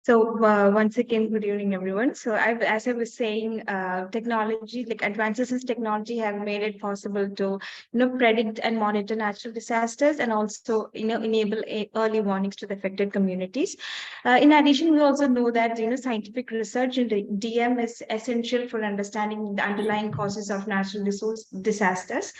So once again, good evening, everyone. So as I was saying, technology, like advances in technology, have made it possible to, predict and monitor natural disasters, and also, enable early warnings to the affected communities. In addition, we also know that scientific research in the DM is essential for understanding the underlying causes of natural resource disasters.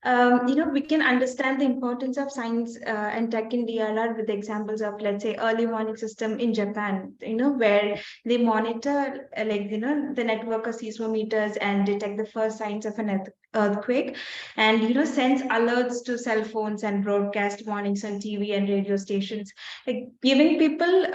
We can understand the importance of science and tech in DRR with examples of, let's say, early warning system in Japan, where they monitor, the network of seismometers and detect the first signs of an earthquake, and, sends alerts to cell phones and broadcast warnings on TV and radio stations, like giving people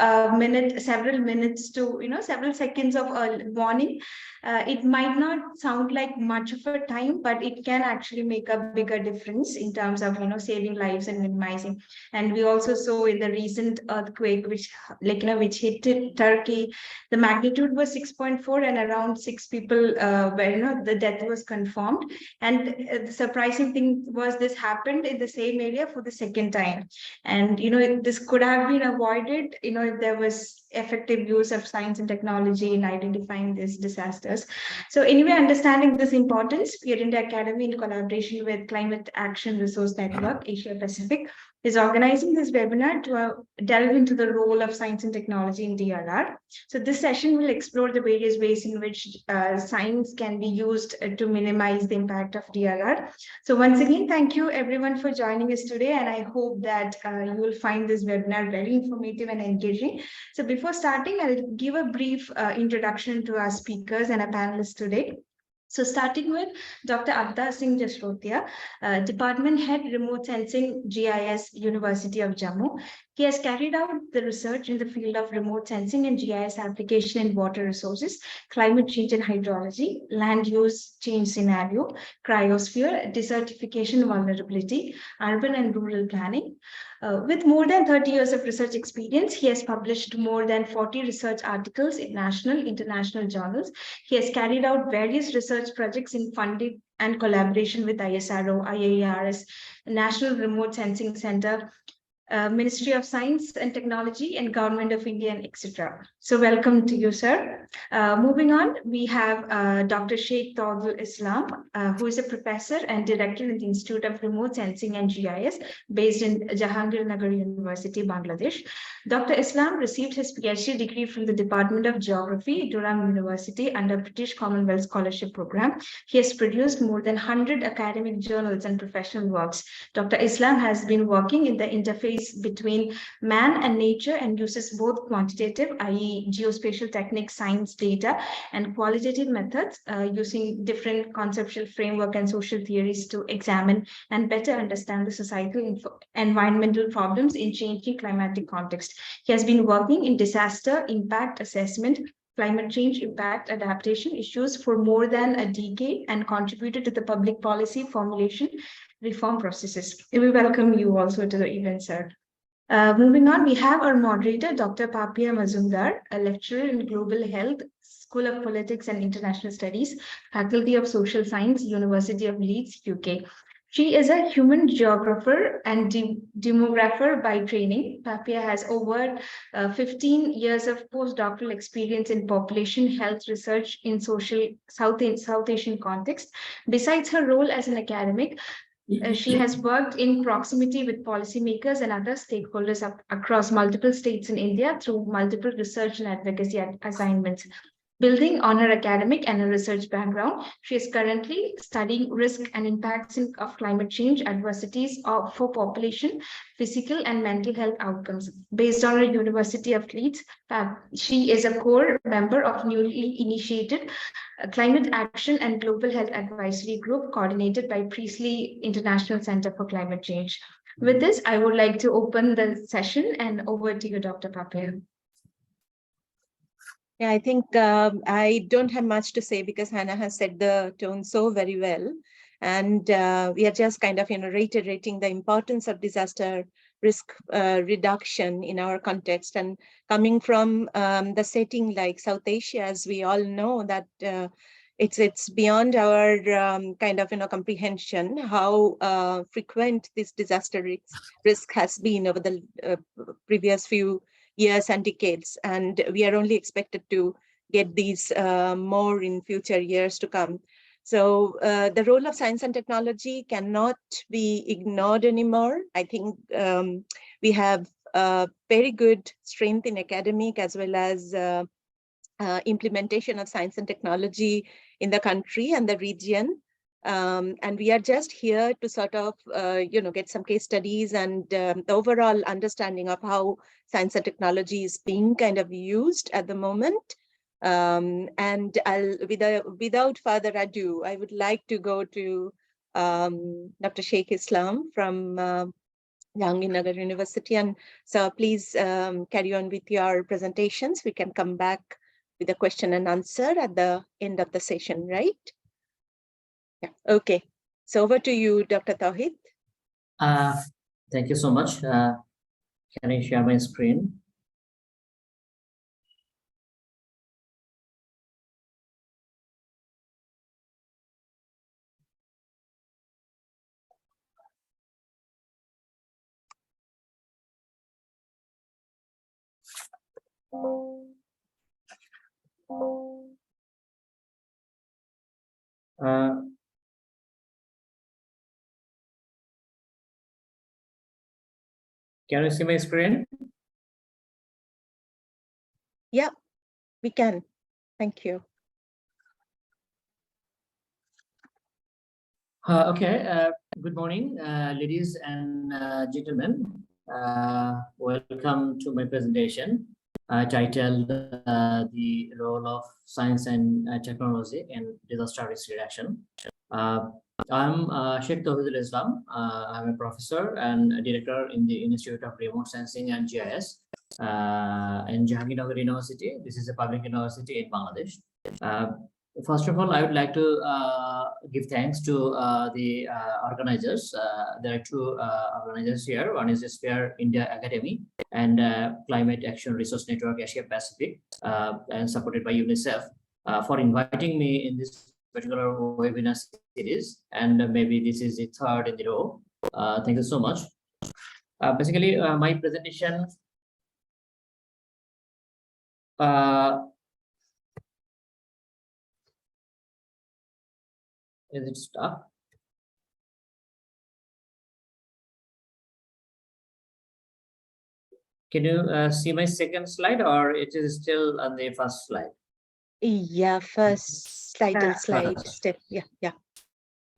several minutes to, several seconds of warning. It might not sound like much of a time, but it can actually make a bigger difference in terms of saving lives and minimizing. And we also saw in the recent earthquake, which which hit Turkey, the magnitude was 6.4, and around 6 people where the death was confirmed. And the surprising thing was this happened in the same area for the second time. And this could have been avoided if there was effective use of science and technology in identifying these disasters. So anyway, understanding this importance, Peer India Academy, in collaboration with Climate Action Resource Network Asia Pacific, is organizing this webinar to delve into the role of science and technology in DRR. So this session will explore the various ways in which science can be used to minimize the impact of DRR. So once again, thank you everyone for joining us today, and I hope that you will find this webinar very informative and engaging. So before starting, I'll give a brief introduction to our speakers and our panelists today. So starting with Dr. Avtar Singh Jasrotia, Department Head, Remote Sensing, GIS, University of Jammu. He has carried out the research in the field of remote sensing and GIS application in water resources, climate change and hydrology, land use change scenario, cryosphere, desertification vulnerability, urban and rural planning. With more than 30 years of research experience, he has published more than 40 research articles in national, international journals. He has carried out various research projects in funded and collaboration with ISRO, IAERS, National Remote Sensing Center, Ministry of Science and Technology, and Government of India, and etc. So welcome to you, sir. Moving on, we have Dr. Sheikh Tawdul Islam, who is a professor and director in the Institute of Remote Sensing and GIS based in Jahangirnagar University, Bangladesh. Dr. Islam received his PhD degree from the Department of Geography, Durham University, under British Commonwealth Scholarship Program. He has produced more than 100 academic journals and professional works. Dr. Islam has been working in the interface between man and nature and uses both quantitative, i.e. geospatial techniques, science data, and qualitative methods using different conceptual framework and social theories to examine and better understand the societal environmental problems in changing climatic context. He has been working in disaster impact assessment, climate change impact adaptation issues for more than a decade, and contributed to the public policy formulation reform processes. We welcome you also to the event, sir. Moving on, we have our moderator, Dr. Papia Mazumdar, a lecturer in global health, School of Politics and International Studies, Faculty of Social Science, University of Leeds, UK. She is a human geographer and demographer by training. Papia has over 15 years of postdoctoral experience in population health research in South Asian context. Besides her role as an academic, she has worked in proximity with policymakers and other stakeholders across multiple states in India through multiple research and advocacy assignments. Building on her academic and her research background, she is currently studying risk and impacts of climate change adversities for population, physical and mental health outcomes. Based on her University of Leeds, she is a core member of newly initiated Climate Action and Global Health Advisory Group coordinated by Priestley International Center for Climate Change. With this, I would like to open the session, and over to you, Dr. Papia. Yeah, I think I don't have much to say because Hannah has set the tone so very well. And we are just kind of, reiterating the importance of disaster risk reduction in our context. And coming from the setting like South Asia, as we all know that it's beyond our kind of, comprehension how frequent this disaster risk has been over the previous few years and decades, and we are only expected to get these more in future years to come. So the role of science and technology cannot be ignored anymore. I think we have very good strength in academic as well as implementation of science and technology in the country and the region. And we are just here to sort of, get some case studies and the overall understanding of how science and technology is being kind of used at the moment. And without further ado, I would like to go to Dr. Sheikh Islam from Jahangirnagar University. And so please carry on with your presentations. We can come back with a question and answer at the end of the session, right? Yeah, okay. So over to you, Dr. Tawhid. Thank you so much. Can I share my screen? Can you see my screen? Yeah, we can. Thank you. Okay. Good morning, ladies and gentlemen. Welcome to my presentation titled The Role of Science and Technology in Disaster Risk Reduction. I'm Sheikh Tawhidul Islam. I'm a professor and a director in the Institute of Remote Sensing and GIS in Jahangirnagar University. This is a public university in Bangladesh. First of all, I would like to give thanks to the organizers. There are two organizers here. One is the Sphere India Academy and Climate Action Resource Network Asia Pacific, and supported by UNICEF, for inviting me in this particular webinar series. And maybe this is the third in the row. Thank you so much. Basically, my presentation is it stuck? Can you see my second slide, or it is still on the first slide? Yeah, first title slide step. Yeah. All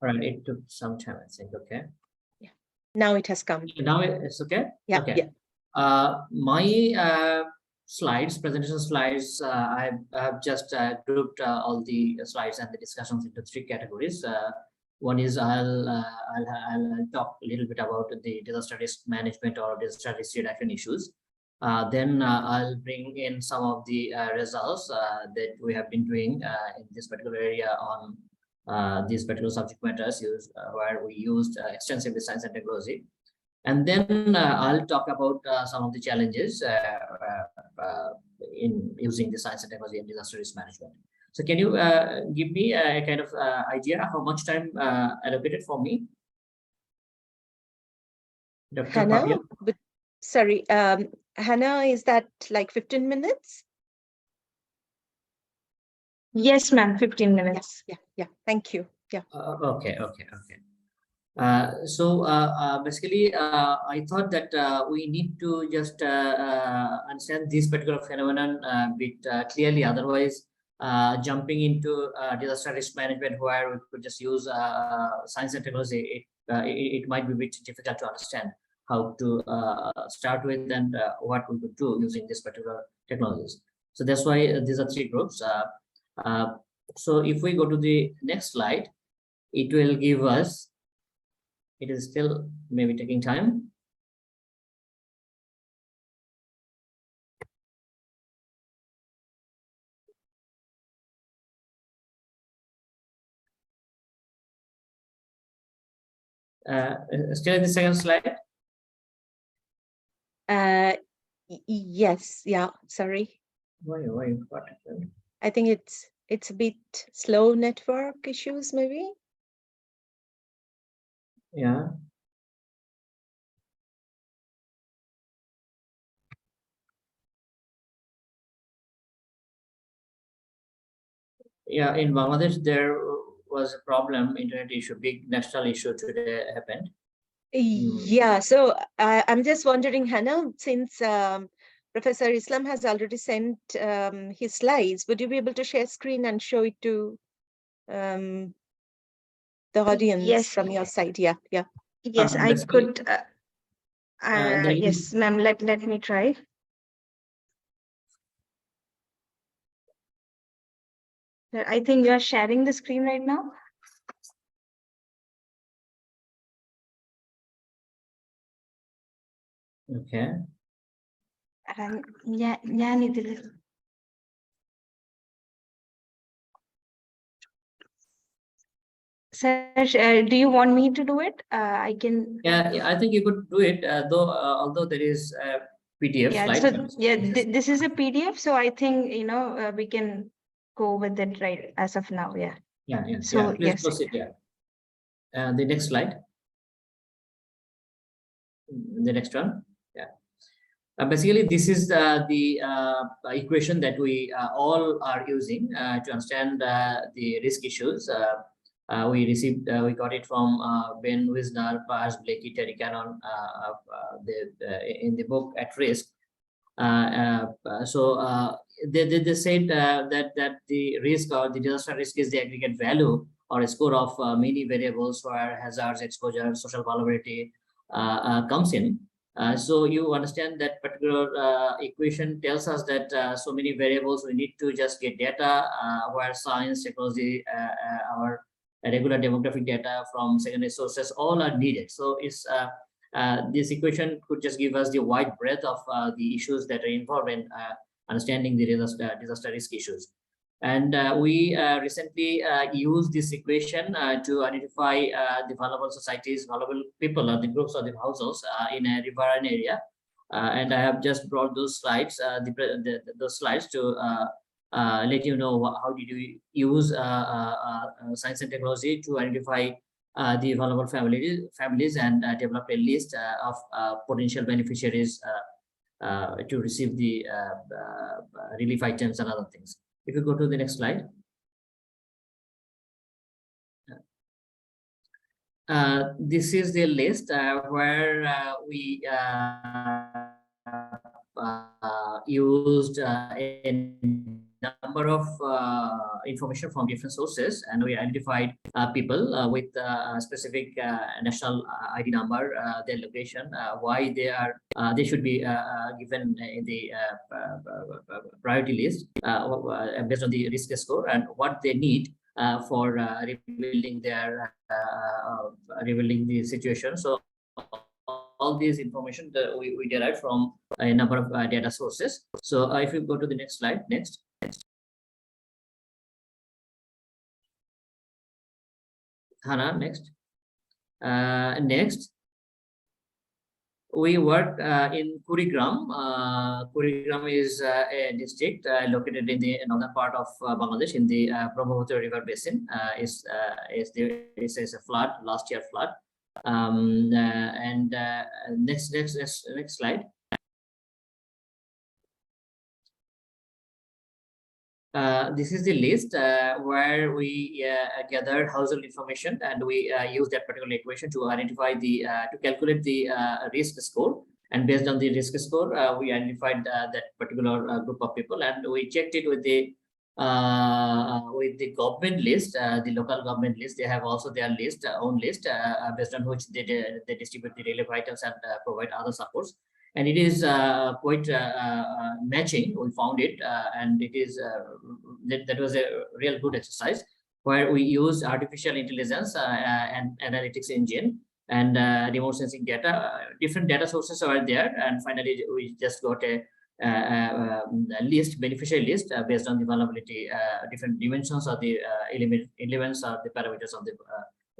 right, it took some time, I think. Okay. Yeah. Now it has come. Now it's okay. Yeah. Okay. Yeah. My slides, presentation slides, I have just grouped all the slides and the discussions into three categories. One is I'll talk a little bit about the disaster risk management or disaster risk reduction issues. Then I'll bring in some of the results that we have been doing in this particular area on these particular subject matters where we used extensively science and technology. And then I'll talk about some of the challenges in using the science and technology in disaster risk management. So can you give me a kind of idea how much time allocated for me? Dr. Hannah, Patil? but sorry, Hannah, is that like 15 minutes? Yes, ma'am, 15 minutes. Yeah. Thank you. Yeah. Okay. Basically, I thought that we need to just understand this particular phenomenon a bit clearly. Otherwise, jumping into disaster risk management where we could just use science and technology, it might be a bit difficult to understand how to start with and what we could do using this particular technologies. So that's why these are three groups. So if we go to the next slide, it will give us. It is still maybe taking time. Still in the second slide. Yes. Yeah. Sorry. Why what happened? I think it's a bit slow network issues, maybe. Yeah. Yeah, in Bangladesh, there was a problem, internet issue, big national issue today happened. Yeah, so I'm just wondering, Hannah, since Professor Islam has already sent his slides, would you be able to share screen and show it to the audience Yes, from your side? Yeah, yeah. yes, I Basically, could. there is Yes, ma'am. Let me try. I think you are sharing the screen right now. okay. Yeah, yeah, Nidhi. Sir, do you want me to do it? I can. Yeah, I think you could do it, though, although there is a PDF Yeah, slide. so yeah, this is a PDF, so I think we can go with it right as of now. Yeah. Yeah. So Please yes. proceed. Yeah. The next slide. The next one. Yeah. Basically, this is the equation that we all are using to understand the risk issues. We got it from Ben Wisner, Pars, Blakey, Terry Cannon, in the book At Risk. They said that the risk or the disaster risk is the aggregate value or a score of many variables where hazards, exposure, social vulnerability comes in. So you understand that particular equation tells us that so many variables we need to just get data where science, technology, our regular demographic data from secondary sources all are needed. So it's this equation could just give us the wide breadth of the issues that are involved in understanding the disaster risk issues. And we recently used this equation to identify the vulnerable societies, vulnerable people, or the groups or the households in a riverine area. And I have just brought those slides, those slides to let you know how did we use science and technology to identify the vulnerable families and develop a list of potential beneficiaries to receive the relief items and other things. If you go to the next slide. This is the list where we used a number of information from different sources, and we identified people with specific national ID number, their location, why they should be given in the priority list based on the risk score and what they need for rebuilding the situation. So all these information that we derive from a number of data sources. So if you go to the next slide, next. Hannah, next. Next, we work in Kurigram. Kurigram is a district located in the northern part of Bangladesh in the Brahmaputra River Basin. Is a flood, last year flood. Next slide. This is the list where we gather household information, and we use that particular equation to identify to calculate the risk score. And based on the risk score, we identified that particular group of people, and we checked it with the government list, the local government list. They have also their list, own list, based on which they distribute the relief items and provide other supports. And it is quite matching. We found it, and it is that was a real good exercise where we used artificial intelligence and analytics engine and remote sensing data. Different data sources are there, and finally we just got a list, beneficiary list based on the vulnerability, different dimensions of the elements or the parameters of the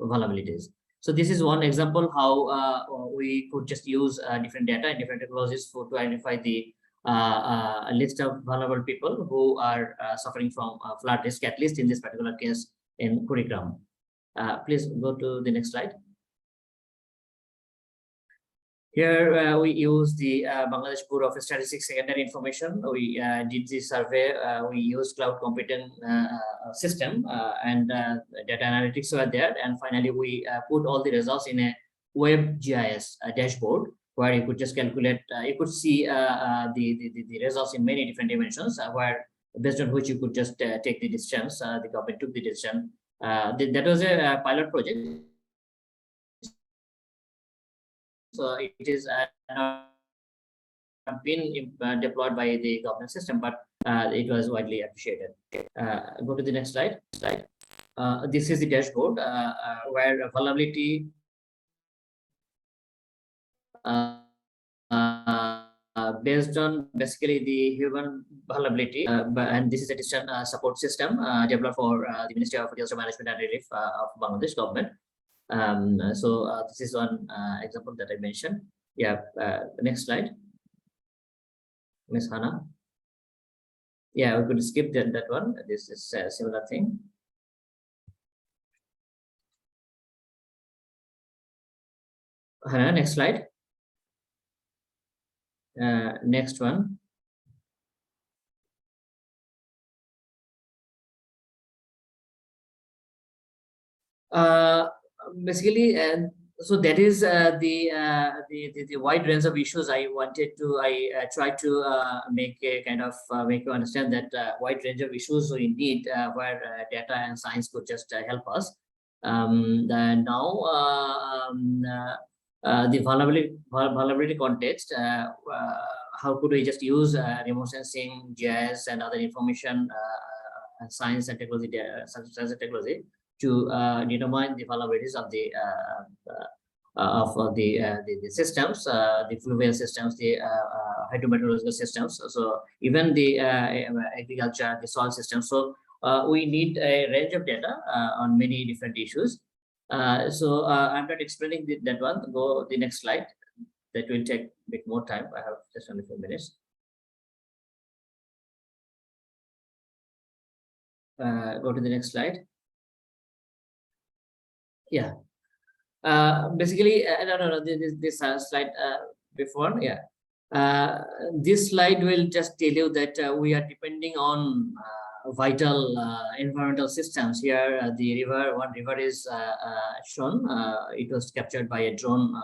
vulnerabilities. So this is one example how we could just use different data and different technologies to identify the list of vulnerable people who are suffering from flood risk, at least in this particular case in Kurigram. Please go to the next slide. Here we use the Bangladesh Bureau of Statistics secondary information. We did the survey. We used cloud computing system and data analytics were there. And finally, we put all the results in a web GIS dashboard where you could just calculate. You could see the results in many different dimensions. Where based on which you could just take the distance. The government took the decision. That was a pilot project. So it is not been deployed by the government system, but it was widely appreciated. Go to the next slide. This is the dashboard where vulnerability based on basically the human vulnerability, and this is a decision support system developed for the Ministry of Disaster Management and Relief of Bangladesh government. So this is one example that I mentioned. Yeah, next slide. Ms. Hannah. Yeah, we could skip that one. This is a similar thing. Hannah, next slide. Next one. Basically, so that is the wide range of issues I wanted to. I tried to make a kind of make you understand that wide range of issues we need where data and science could just help us. And now the vulnerability context. How could we just use remote sensing, GIS, and other information science and technology, science and technology to determine the vulnerabilities of the systems, the fluvial systems, the hydrometeorological systems. So even the agriculture, the soil systems. So we need a range of data on many different issues. So I'm not explaining that one. Go the next slide. That will take a bit more time. I have just only 4 minutes. Go to the next slide. Yeah. Basically, no, this slide before, yeah. This slide will just tell you that we are depending on vital environmental systems. Here, the river, one river is shown. It was captured by a drone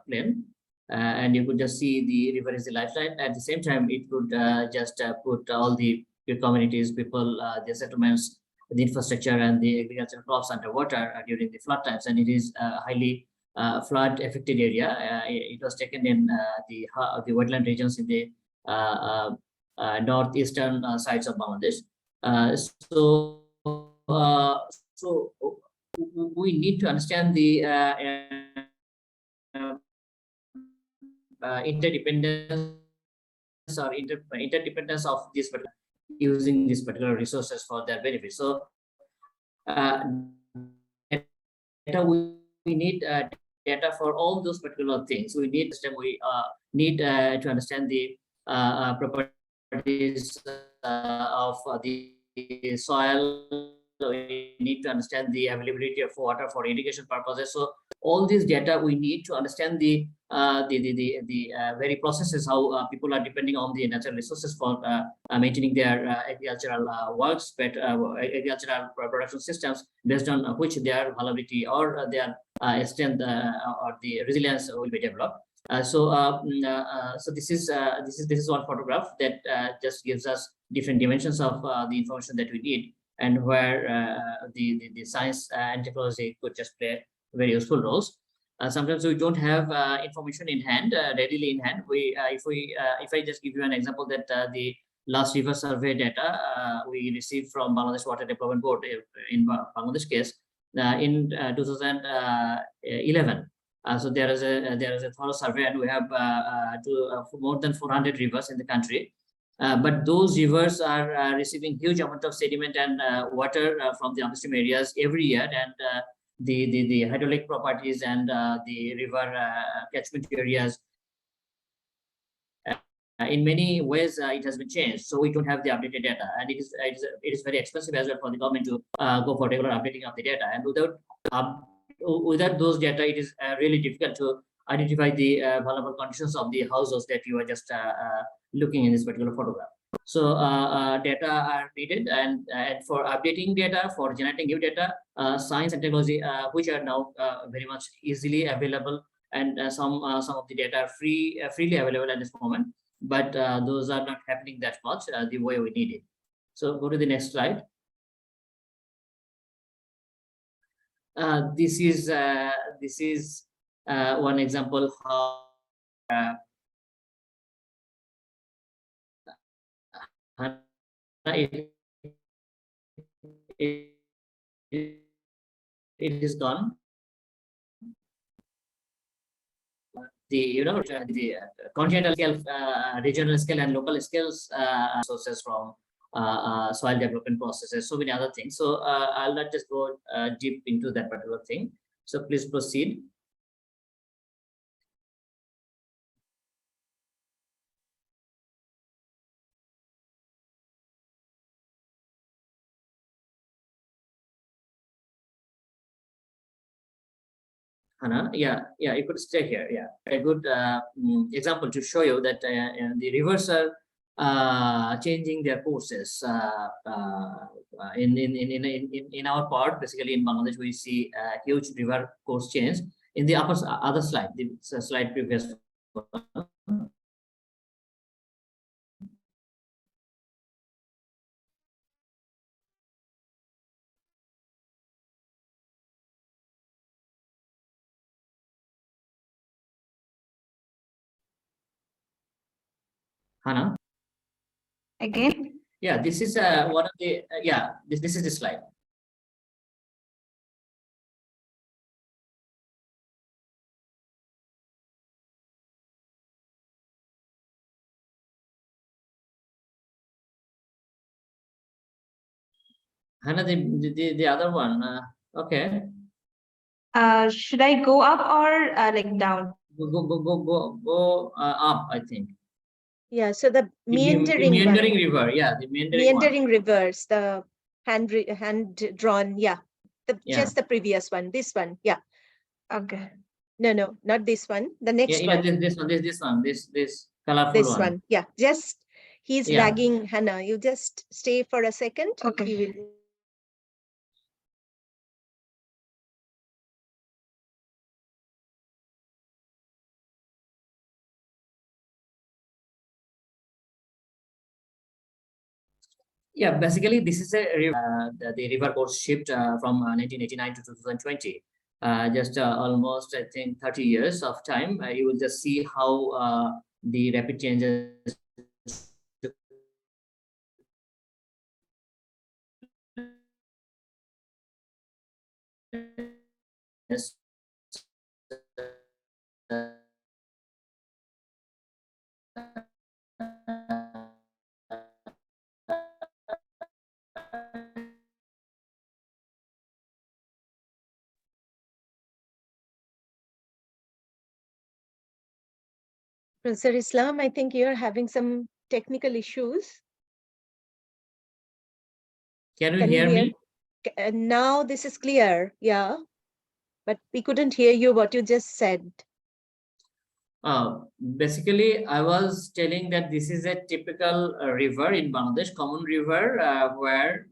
plane, and you could just see the river is the lifeline. At the same time, it could just put all the communities, people, the settlements, the infrastructure and the agricultural crops underwater during the flood times, and it is highly flood affected area. It was taken in the wetland regions in the northeastern sides of Bangladesh. So we need to understand the interdependence or interdependence of this using these particular resources for their benefit. So we need data for all those particular things. We need to understand the properties of the soil. We need to understand the availability of water for irrigation purposes. So all this data we need to understand the very processes how people are depending on the natural resources for maintaining their agricultural works, but agricultural production systems based on which their vulnerability or their strength or the resilience will be developed. So this is one photograph that just gives us different dimensions of the information that we need, and where the science and technology could just play very useful roles. Sometimes we don't have information in hand, readily in hand. If I just give you an example that the last river survey data we received from Bangladesh Water Development Board in Bangladesh case in 2011. So there is a thorough survey, and we have more than 400 rivers in the country. But those rivers are receiving huge amount of sediment and water from the upstream areas every year, and the hydraulic properties and the river catchment areas, in many ways it has been changed. So we don't have the updated data, and it is very expensive as well for the government to go for regular updating of the data. And without those data, it is really difficult to identify the vulnerable conditions of the households that you are just looking in this particular photograph. So data are needed, and for updating data, for generating new data, science and technology, which are now very much easily available, and some of the data are freely available at this moment, but those are not happening that much the way we need it. So go to the next slide. This is one example how it is done. The the continental scale, regional scale, and local scales sources from soil development processes, so many other things. So I'll not just go deep into that particular thing. So please proceed. Hannah, yeah, you could stay here. Yeah, a good example to show you that the rivers are changing their courses. In our part, basically in Bangladesh, we see huge river course change. In the other slide, the slide previous one. Hannah? Again? Yeah, this is one of the, this is the slide. Hannah, the other one, okay. Should I go up or like down? Go up, I think. Yeah, so the The meandering river, yeah, the meandering rivers, the hand drawn, just the previous one, this one, yeah. Okay. No, not this one, the next one. This one, this colorful this one, yeah, just he's lagging. Hannah, you just stay for a second. Okay. He will. Yeah, basically this is a the river course shift from 1989 to 2020. Just almost, I think, 30 years of time. You will just see how the rapid changes Professor Islam, I think you're having some technical issues. Can you hear me? Now this is clear, yeah, but we couldn't hear you what you just said. Basically, I was telling that this is a typical river in Bangladesh, common river where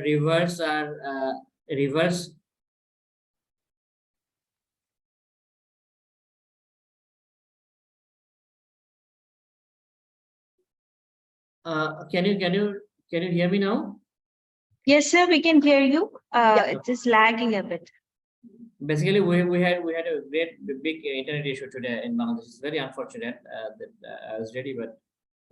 rivers are rivers. Can you hear me now? Yes, sir, we can hear you. It's just lagging a bit. Basically, we had a great big internet issue today in Bangladesh. It's very unfortunate that I was ready, but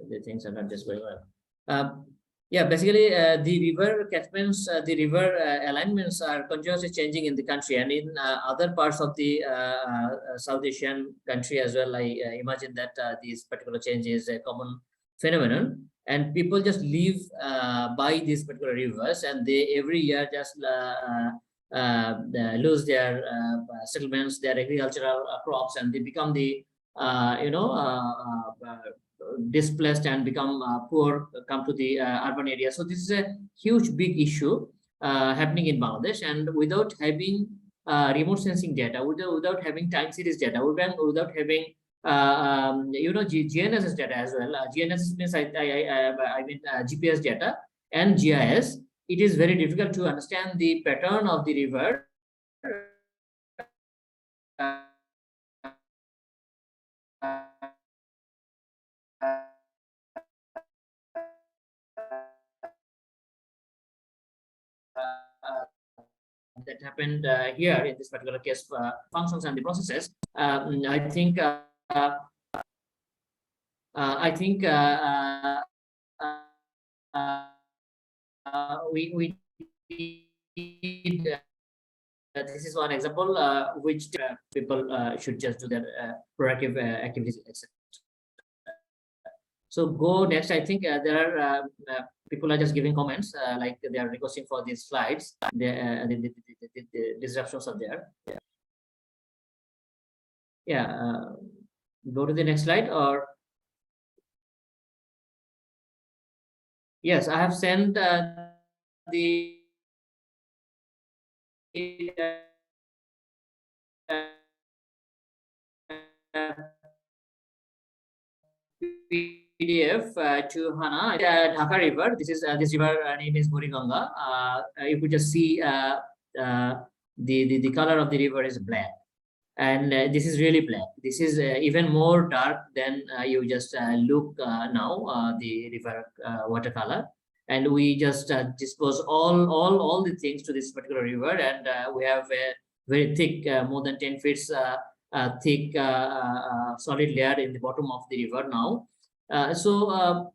the things are not just going well. Yeah, basically, the river catchments, the river alignments are continuously changing in the country, and in other parts of the South Asian country as well. I imagine that this particular change is a common phenomenon, and people just live by these particular rivers, and they every year just lose their settlements, their agricultural crops, and they become the displaced and become poor, come to the urban area. So this is a huge big issue happening in Bangladesh, and without having remote sensing data, without having time series data, without having GNSS data as well. GNSS means I mean GPS data and GIS. It is very difficult to understand the pattern of the river. That happened here in this particular case, functions and the processes. I think we did, this is one example which people should just do their proactive activities, etc. So go next. I think there are people are just giving comments like they are requesting for these slides. The disruptions are there. Yeah. Go to the next slide. Or yes, I have sent the PDF to Hana. Dhaka River. This river name is Buriganga. You could just see the color of the river is black, and this is really black. This is even more dark than you just look now. The river watercolor, and we just dispose all the things to this particular river, and we have a very thick, more than 10 feet thick solid layer in the bottom of the river now. So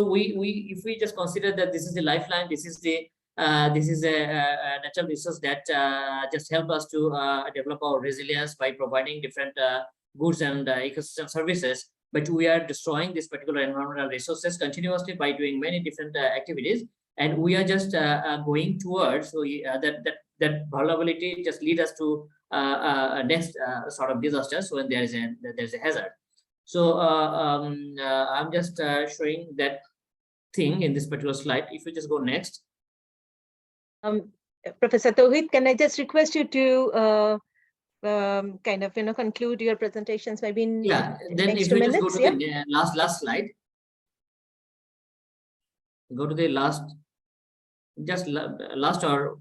we if we just consider that this is the lifeline, this is a natural resource that just help us to develop our resilience by providing different goods and ecosystem services. But we are destroying this particular environmental resources continuously by doing many different activities, and we are just going towards that vulnerability just lead us to next sort of disasters when there's a hazard. So I'm just showing that thing in this particular slide. If you just go next. Professor Tauhid, can I just request you to kind of conclude your presentations maybe in then next if 2 you minutes? Just go to the last slide. Go to the last, just last or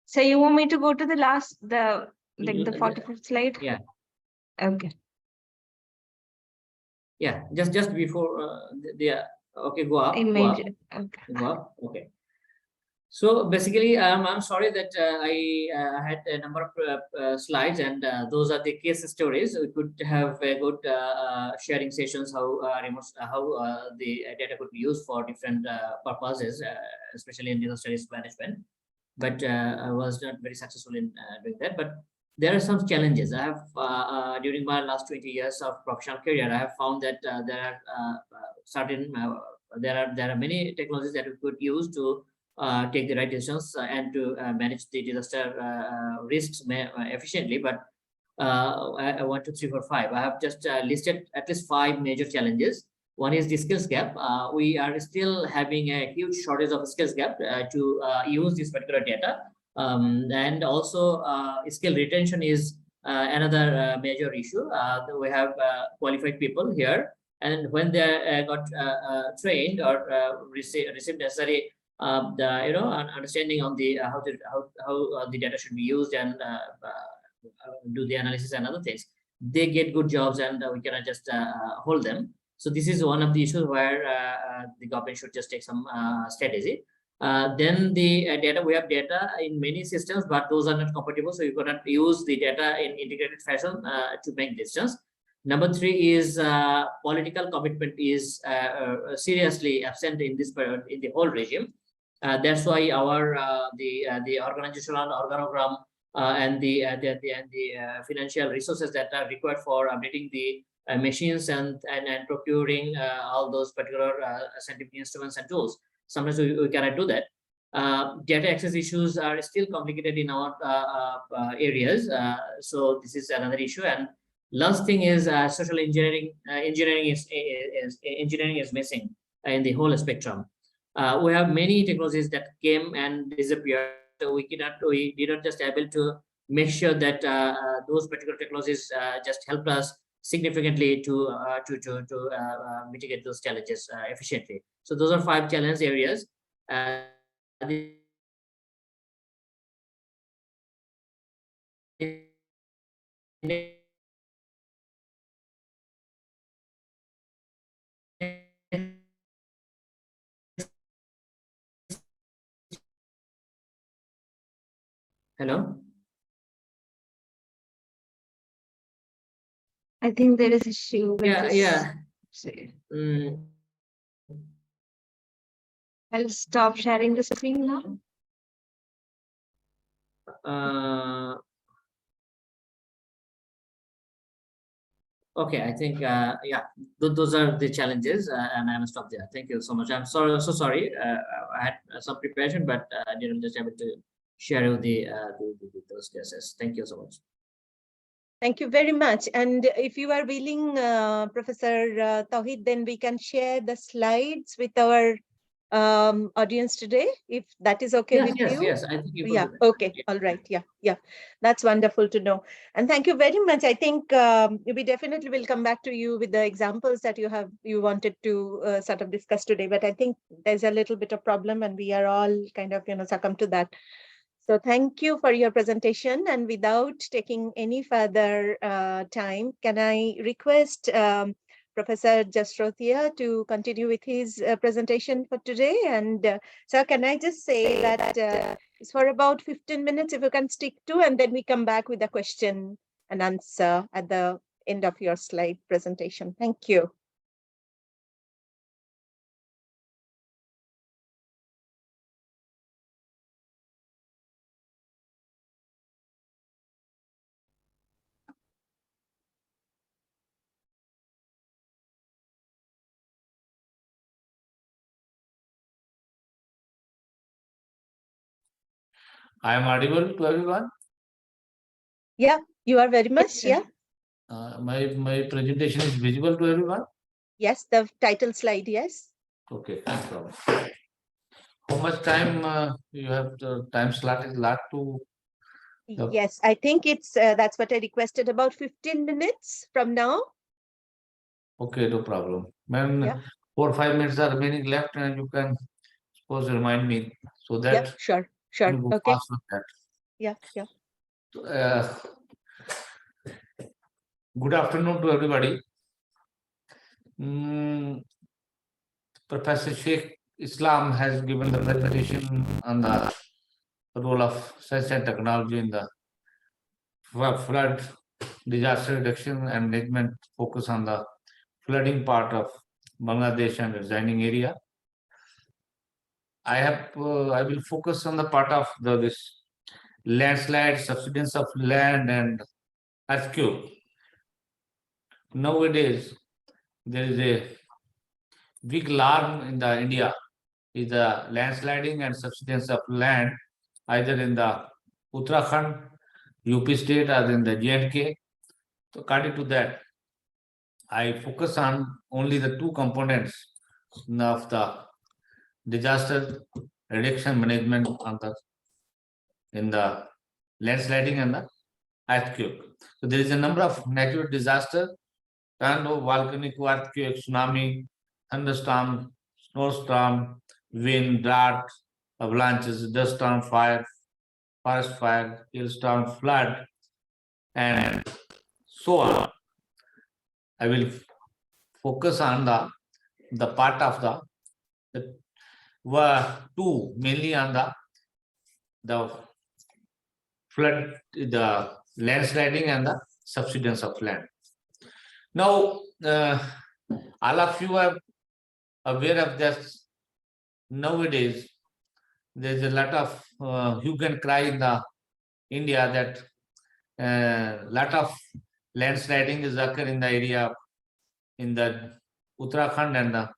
So you want me to go to the last, the 45th slide? Yeah. Okay. Yeah, just before okay, go up. Image. Okay. Go up. Okay. So basically, I'm sorry that I had a number of slides, and those are the case stories. We could have a good sharing sessions how the data could be used for different purposes, especially in disaster risk management. But I was not very successful in doing that. But there are some challenges. I have during my last 20 years of professional career, I have found that there are certain there are many technologies that we could use to take the right decisions and to manage the disaster risks efficiently. But 1, 2, 3, 4, 5. I have just listed at least 5 major challenges. One is the skills gap. We are still having a huge shortage of skills gap to use this particular data. And also skill retention is another major issue. We have qualified people here, and when they got trained or received necessary understanding on the how the data should be used and do the analysis and other things, they get good jobs, and we cannot just hold them. So this is one of the issues where the government should just take some strategy. Then the data, we have data in many systems, but those are not compatible, so you cannot use the data in integrated fashion to make decisions. Number 3 is political commitment is seriously absent in this in the whole regime. That's why our the organizational organogram and the financial resources that are required for updating the machines and procuring all those particular scientific instruments and tools. Sometimes we cannot do that. Data access issues are still complicated in our areas. So this is another issue. And last thing is social engineering. Engineering is missing in the whole spectrum. we have many technologies that came and disappeared. So we did not just able to make sure that those particular technologies just helped us significantly to mitigate those challenges efficiently. So those are 5 challenge areas. Hello. I think there is issue with Yeah, this. yeah. See. Mm, I'll stop sharing the screen now. uh, okay, I think yeah, those are the challenges, and I'm gonna stop there. Thank you so much. I'm sorry, so sorry. I had some preparation, but I didn't just able to share with those cases. Thank you so much. Thank you very much. And if you are willing, Professor Tawhid, then we can share the slides with our audience today, if that is okay with you. Yes. I think you Yeah. Okay. All right. Yeah. That's wonderful to know. And thank you very much. I think we definitely will come back to you with the examples that you wanted to sort of discuss today. But I think there's a little bit of problem, and we are all kind of succumb to that. So thank you for your presentation. And without taking any further time, can I request Professor Jasrothia to continue with his presentation for today? And sir, can I just say that it's for about 15 minutes, if you can stick to, and then we come back with a question and answer at the end of your slide presentation. Thank you. I am audible to everyone. Yeah, you are very much. Yeah. My presentation is visible to everyone. Yes, the title slide. Yes. Okay, no problem. How much time you have? The time slot is lot to. Yes, I think it's that's what I requested, about 15 minutes from now. Okay, no problem. When Yeah. 4 or 5 minutes are remaining left, and you can suppose remind me so Yeah, that sure. you go Okay. fast with that. Yeah. Good afternoon to everybody. Professor Sheikh Islam has given the presentation on the role of science and technology in the flood disaster reduction and management, focus on the flooding part of Bangladesh and adjoining area. I will focus on the part of this landslide, subsidence of land, and earthquake. Nowadays, there is a big alarm in the India is the landsliding and subsidence of land, either in the Uttarakhand, UP state, or in the J&K. So according to that, I focus on only the 2 components of the disaster reduction management in the landsliding and the earthquake. So there is a number of natural disasters: tornado, volcanic earthquake, tsunami, thunderstorm, snowstorm, wind, drought, avalanches, dust storm, fire, forest fire, hailstorm, flood, and so on. I will focus on the part of the were 2, mainly on the flood, the landsliding and the subsidence of land. Now, all of you are aware of this. Nowadays, there's a lot of hue and cry in the India that lot of landsliding is occurring in the area in the Uttarakhand and the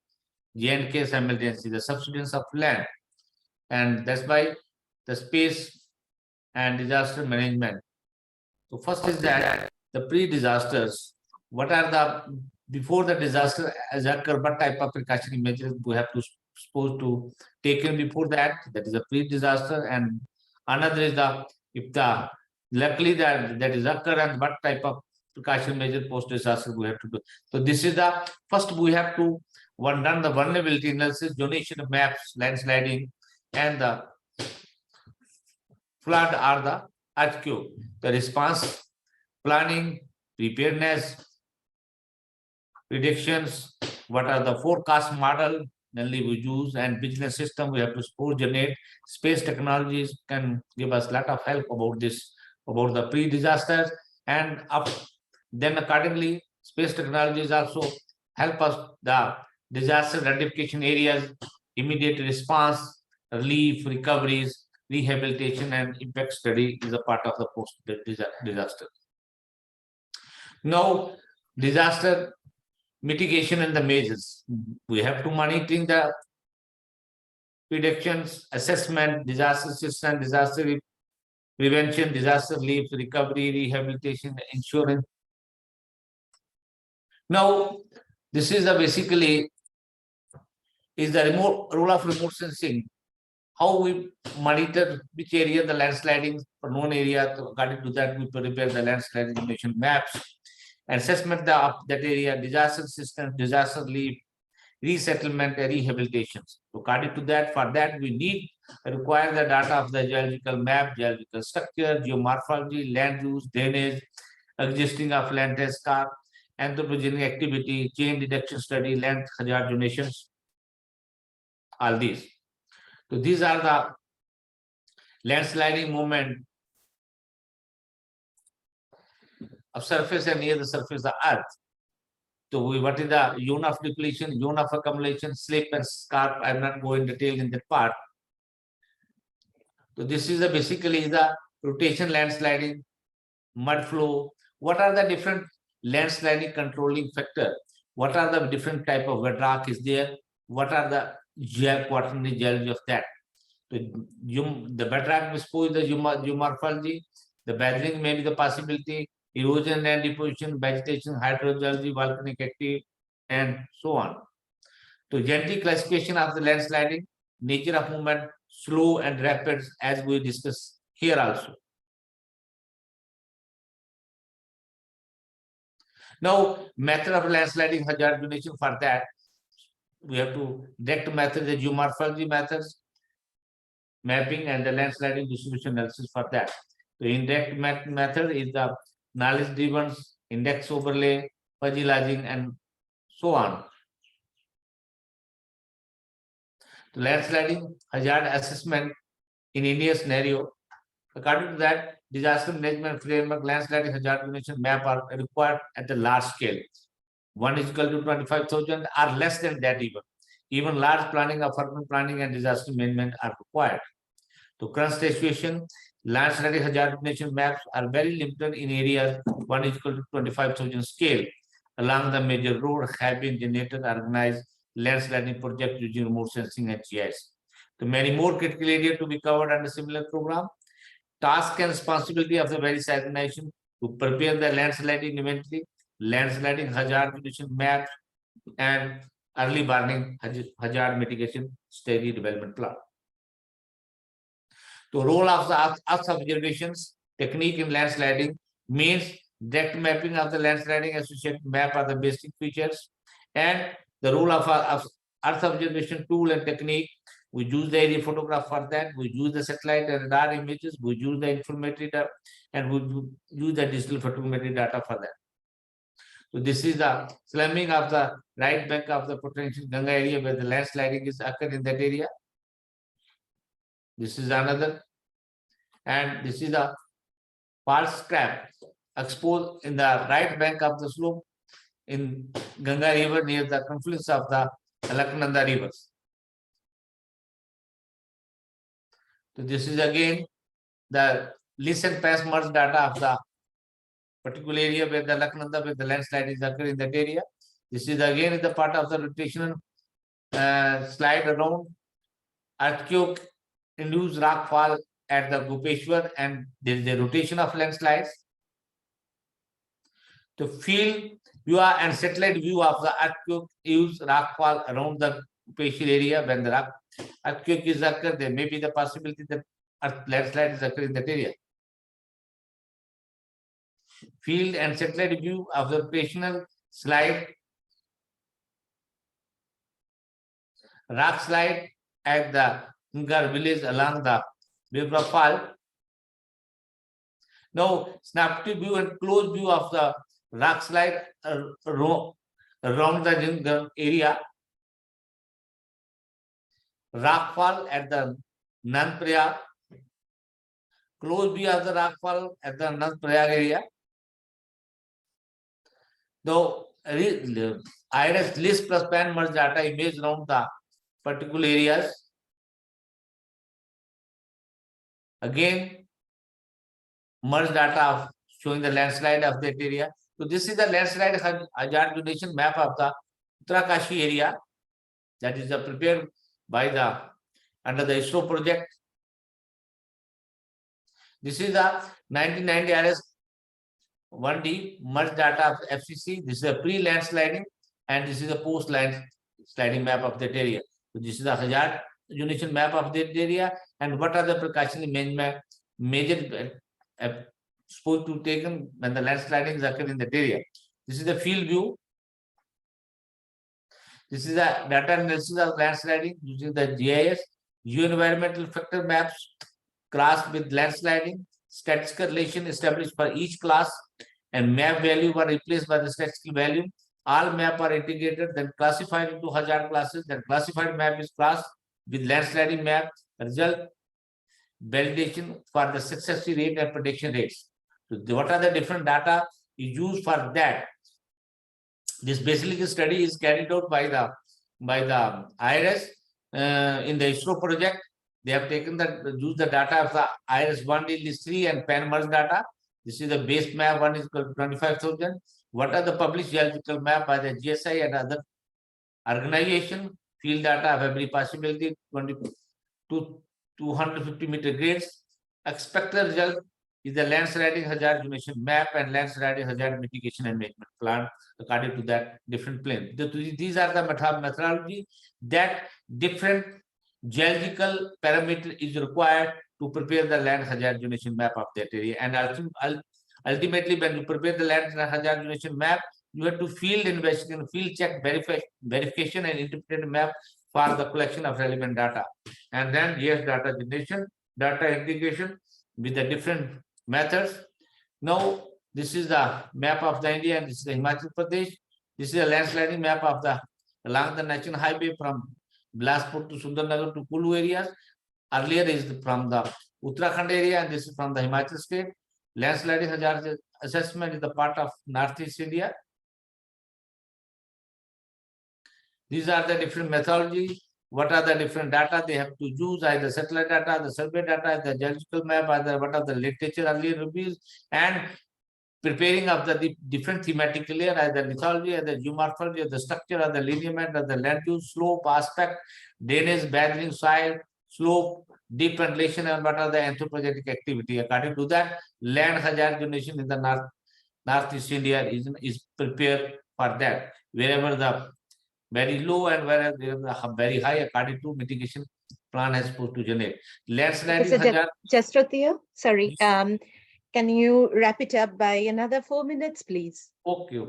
J&K simultaneously, the subsidence of land. And that's why the space and disaster management. So first is that the pre-disasters, what are the, before the disaster has occurred, what type of precautionary measures we have to supposed to taken before that is a pre-disaster, and another is the if the luckily that is occurrence, what type of precaution measure post-disaster we have to do. So this is the first we have to done the vulnerability analysis, donation of maps, landsliding, and the flood are the earthquake. The response planning, preparedness, predictions, what are the forecast model mainly we use, and business system we have to support generate. Space technologies can give us a lot of help about this, about the pre-disasters, and then accordingly space technologies also help us the disaster identification areas, immediate response, relief, recoveries, rehabilitation, and impact study is a part of the post-disaster. Now, disaster mitigation and the measures. We have to monitoring the predictions, assessment, disaster assistance, disaster prevention, disaster relief, recovery, rehabilitation, insurance. Now, this is basically is the role of remote sensing. How we monitor which area the landsliding for known area. According to that, we prepare the landslide information maps. Assessment of that area, disaster assistance, disaster relief, resettlement, and rehabilitation. So according to that, for that we require the data of the geological map, geological structure, geomorphology, land use, drainage, existing of land test car, anthropogenic activity, chain detection study, land hazard donations, all these. So these are the landsliding movement of surface and near the surface of Earth. So what is the zone of depletion, zone of accumulation, slip and scarp? I'm not going detail in that part. So this is basically the rotation landsliding, mud flow. What are the different landsliding controlling factor? What are the different type of bedrock is there? What are the quaternary geology of that? The bedrock expose the geomorphology, the battling may be the possibility, erosion and deposition, vegetation, hydrogeology, volcanic activity, and so on. So genetic classification of the landsliding, nature of movement, slow and rapid, as we discuss here also. Now, method of landsliding hazard donation, for that we have to direct method, the geomorphology methods, mapping, and the landsliding distribution analysis for that. The indirect method is the knowledge driven, index overlay, fuzzy lodging, and so on. The landsliding hazard assessment in India scenario. According to that, disaster management framework, landsliding hazard donation map are required at the large scale. 1 is equal to 25,000 or less than that even. Even large planning of urban planning and disaster management are required. To current situation, landsliding hazard donation maps are very limited in areas 1 is equal to 25,000 scale. Along the major road have been generated organized landsliding project using remote sensing and GIS. So many more critical areas to be covered under similar program. Task and responsibility of the various organizations to prepare the landsliding inventory, landsliding hazard mitigation maps, and early warning hazard mitigation study development plan. The role of the Earth observations technique in landsliding means direct mapping of the landsliding associated map are the basic features, and the role of Earth observation tool and technique. We use the aerial photograph for that. We use the satellite and radar images. We use the informatory data, and we use the digital photogrammetry data for that. So this is the slamming of the right bank of the potential Ganga area where the landsliding is occurred in that area. This is another, and this is the false scrap exposed in the right bank of the slope in Ganga river near the confluence of the Alaknanda rivers. So this is again the listen pass merge data of the particular area where the Alaknanda, where the landslide is occurring in that area. This is again the part of the rotational slide around earthquake induced rock fall at the Gopeshwar, and there is a rotation of landslides. The field view and satellite view of the earthquake induced rock fall around the superficial area. When the earthquake is occurred, there may be the possibility that landslide is occurring in that area. Field and satellite view observational slide. Rock slide at the Hungar village along the River Fall. Now, snapshot view and close view of the rock slide around the area. Rock fall at the Nanprayag. Close view of the rock fall at the Nanprayag area. Though iris list plus pan merge data image around the particular areas. Again, merge data of showing the landslide of that area. So this is the landslide hazard donation map of the Uttarakashi area that is prepared by the under the ISRO project. This is the 1990 RS 1D merge data of FCC. This is a pre-landsliding and this is a post-landsliding map of that area. So this is the hazard donation map of that area and what are the precautionary measures supposed to taken when the landsliding occur in that area. This is the field view. This is the data analysis of landsliding using the GIS, geoenvironmental factor maps, class with landsliding, statistical relation established for each class, and map value were replaced by the statistical value. All map are integrated, then classified into hazard classes. Then classified map is class with landsliding map. Result validation for the success rate and prediction rates. So what are the different data is used for that? This basically study is carried out by the IRS in the ISRO project. They have taken use the data of the IRS 1D list 3 and pan merge data. This is the base map. One is equal to 25,000. What are the published geological map by the GSI and other organization? Field data of every possibility 20 to 250 meter grades. Expected result is the landsliding hazard donation map and landsliding hazard mitigation and management plan according to that different plane. These are the methodology that different geological parameter is required to prepare the land hazard donation map of that area. And ultimately, when you prepare the land hazard donation map, you have to field investigation, field check, verification, and interpret map for the collection of relevant data. And then yes, data generation, data integration with the different methods. Now, this is the map of the India, and this is the Himachal Pradesh. This is a landsliding map of the along the national highway from Bilaspur to Sundarnagar to Kulu areas. Earlier is from the Uttarakhand area, and this is from the Himachal state. Landsliding hazard assessment is the part of Northeast India. These are the different methodologies. What are the different data they have to use? Either satellite data, the survey data, the geological map, either what are the literature earlier reviews, and preparing of the different thematic layer, either lithology, either geomorphology, or the structure, or the lineament, or the land use, slope, aspect, drainage, bathing soil, slope, deep ventilation, and what are the anthropogenic activity. According to that, land hazard donation in the Northeast India is prepared for that. Wherever the very low and wherever the very high, according to mitigation plan has supposed to generate. Landsliding hazard. Just sorry. Can you wrap it up by another 4 minutes, please? Okay.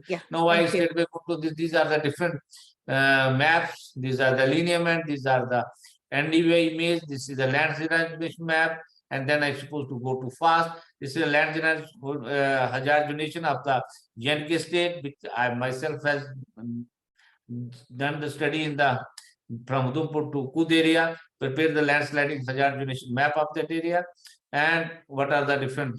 Yeah. Now I straight away go to this. These are the different maps. These are the lineament. These are the NDVI image. This is the land generation map. And then I'm supposed to go to fast. This is a land hazard donation of the JNK state, which I myself has done the study in the from Udhampur to Kud area, prepare the landsliding hazard donation map of that area, and what are the different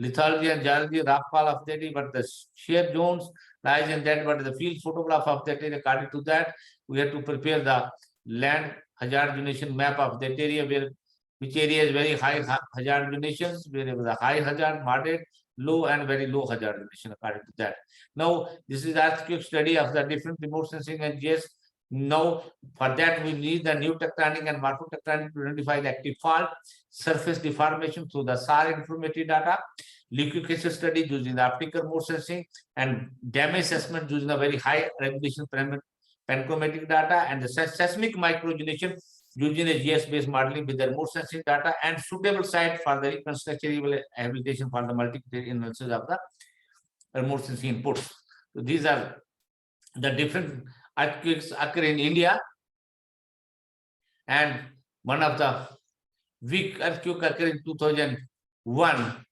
lithology and geology, rockfall of that area, but the shear zones lies in that, but the field photograph of that area. According to that, we have to prepare the land hazard donation map of that area, where which area is very high hazard donations, where the high hazard, moderate, low, and very low hazard donation according to that. Now, this is earthquake study of the different remote sensing and GIS. Now, for that, we need the new tectonic and morphotectonic to identify the active fault, surface deformation through the SAR informative data, liquefaction study using the optical remote sensing, and damage assessment using a very high resolution panchromatic data, and the seismic microgelation using a GS-based modeling with the remote sensing data and suitable site for the reconstruction rehabilitation for the multi-criteria analysis of the remote sensing inputs. So these are the different earthquakes occur in India, and one of the weak earthquake occurred in 2001